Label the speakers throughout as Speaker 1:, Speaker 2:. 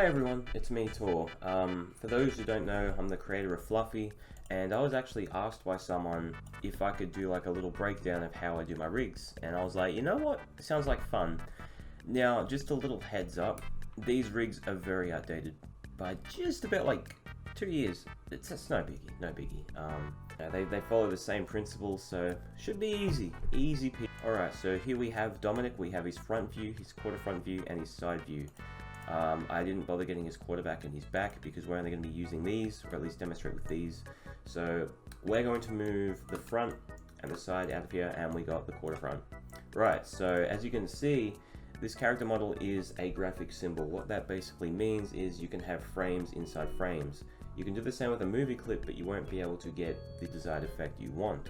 Speaker 1: everyone, it's me, Torr. For those who don't know, I'm the creator of Fluffy, and I was actually asked by someone if I could do like a little breakdown of how I do my rigs, and I was like, you know what, it sounds like fun. Now, just a little heads up, these rigs are very outdated by just about like 2 years. It's no biggie, no biggie. They follow the same principles, so should be easy peasy. Alright, so here we have Dominic. We have his front view, his quarter front view, and his side view. I didn't bother getting his quarterback and his back because we're only going to be using these, or at least demonstrate with these. So we're going to move the front and the side out of here, and we got the quarter front. Right, so as you can see, this character model is a graphic symbol. What that basically means is you can have frames inside frames. You can do the same with a movie clip, but you won't be able to get the desired effect you want.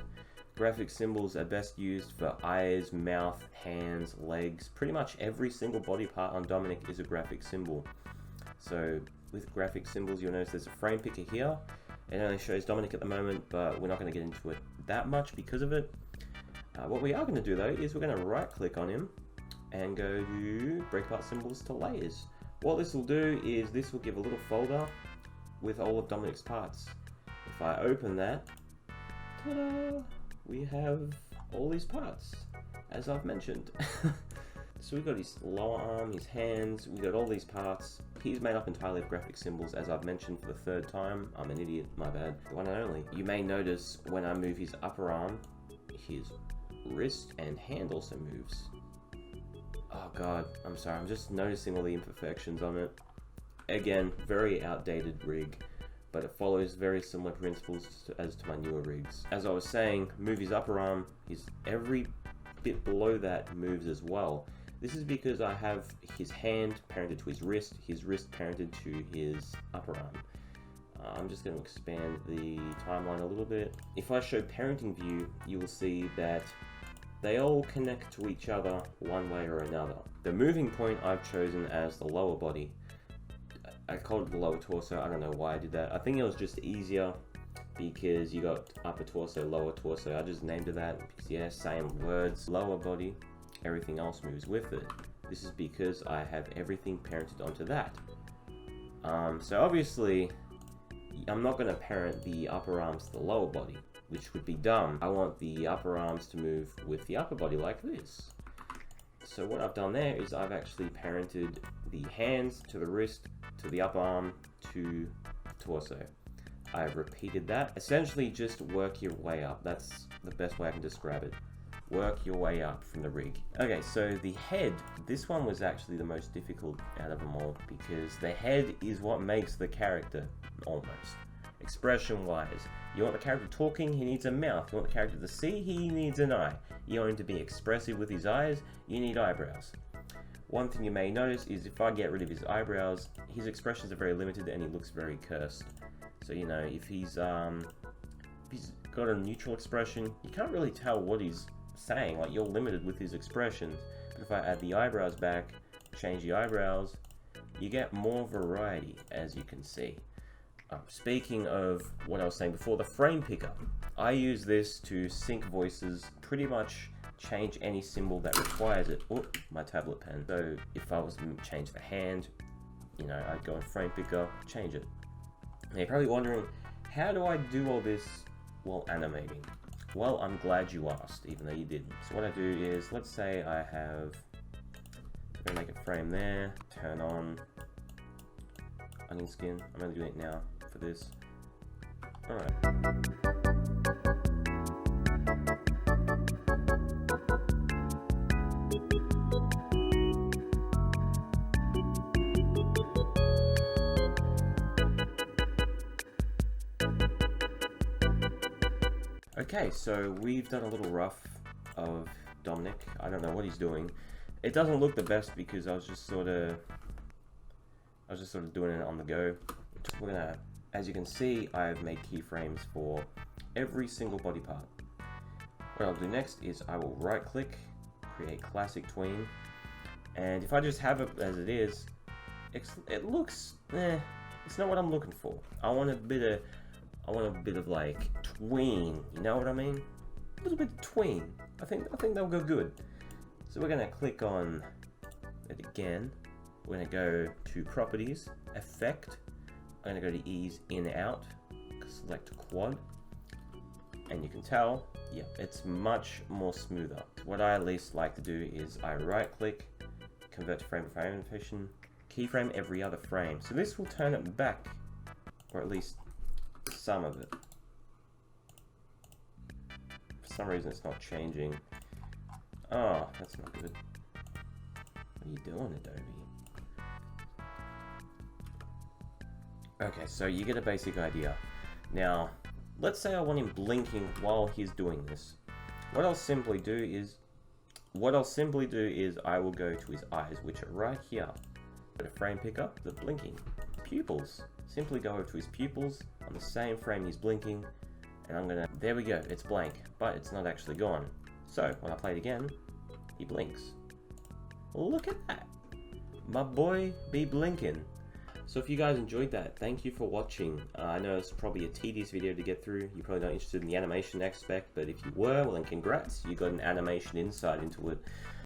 Speaker 1: Graphic symbols are best used for eyes, mouth, hands, legs. Pretty much every single body part on Dominic is a graphic symbol. So with graphic symbols, you'll notice there's a frame picker here. It only shows Dominic at the moment, but we're not going to get into it that much because of it. What we are going to do though is we're going to right click on him and go to break apart symbols to layers. What this will do is this will give a little folder with all of Dominic's parts. If I open that, ta-da! We have all these parts, as I've mentioned. So we've got his lower arm, his hands, we've got all these parts. He's made up entirely of graphic symbols, as I've mentioned for the third time. I'm an idiot, my bad. The one and only. You may notice when I move his upper arm, his wrist and hand also moves. Oh god, I'm sorry, I'm just noticing all the imperfections on it. Again, very outdated rig, but it follows very similar principles as to my newer rigs. As I was saying, move his upper arm, every bit below that moves as well. This is because I have his hand parented to his wrist parented to his upper arm. I'm just going to expand the timeline a little bit. If I show parenting view, you will see that they all connect to each other one way or another. The moving point I've chosen as the lower body. I called it the lower torso. I don't know why I did that. I think it was just easier because you got upper torso, lower torso. I just named it that because, yeah, same words. Lower body, everything else moves with it. This is because I have everything parented onto that. So obviously, I'm not going to parent the upper arms to the lower body, which would be dumb. I want the upper arms to move with the upper body like this. So what I've done there is I've actually parented the hands to the wrist, to the upper arm, to torso. I've repeated that. Essentially just work your way up. That's the best way I can describe it. Work your way up from the rig. Okay, so the head, this one was actually the most difficult out of them all because the head is what makes the character, almost. Expression-wise, you want the character talking, he needs a mouth. You want the character to see, he needs an eye. You want him to be expressive with his eyes, you need eyebrows. One thing you may notice is if I get rid of his eyebrows, his expressions are very limited and he looks very cursed. So, you know, if he's got a neutral expression, you can't really tell what he's saying. Like, you're limited with his expressions. But if I add the eyebrows back, change the eyebrows, you get more variety, as you can see. Speaking of what I was saying before, the frame picker. I use this to sync voices, pretty much change any symbol that requires it. Oh, my tablet pen. So if I was to change the hand, you know, I'd go in frame picker, change it. Now you're probably wondering, how do I do all this while animating? Well, I'm glad you asked, even though you didn't. So what I do is, let's say I have, I'm gonna make a frame there, turn on onion skin. I'm only doing it now for this. Alright. Okay, so we've done a little rough of Dominic. I don't know what he's doing. It doesn't look the best because I was just sort of doing it on the go. We're gonna, as you can see, I've made keyframes for every single body part. What I'll do next is I will right click, create classic tween, and if I just have it as it is, it looks, it's not what I'm looking for. I want a bit of like tween, you know what I mean? A little bit of tween. I think they'll go good. So we're gonna click on it again, We're going to go to Properties, Effect. I'm going to go to Ease In Out, select Quad, and you can tell, yeah, it's much more smoother. What I at least like to do is I right click, convert to frame to frame animation, keyframe every other frame. So this will turn it back, or at least some of it. For some reason it's not changing. Oh, that's not good. What are you doing, Adobe? Okay, so you get a basic idea. Now, let's say I want him blinking while he's doing this. What I'll simply do is I will go to his eyes, which are right here. Go to frame picker, the blinking. Pupils. Simply go over to his pupils on the same frame he's blinking, and there we go, it's blank, but it's not actually gone. So, when I play it again, he blinks. Look at that! My boy be blinking. So if you guys enjoyed that, thank you for watching. I know it's probably a tedious video to get through. You're probably not interested in the animation aspect, but if you were, well then congrats. You got an animation insight into it.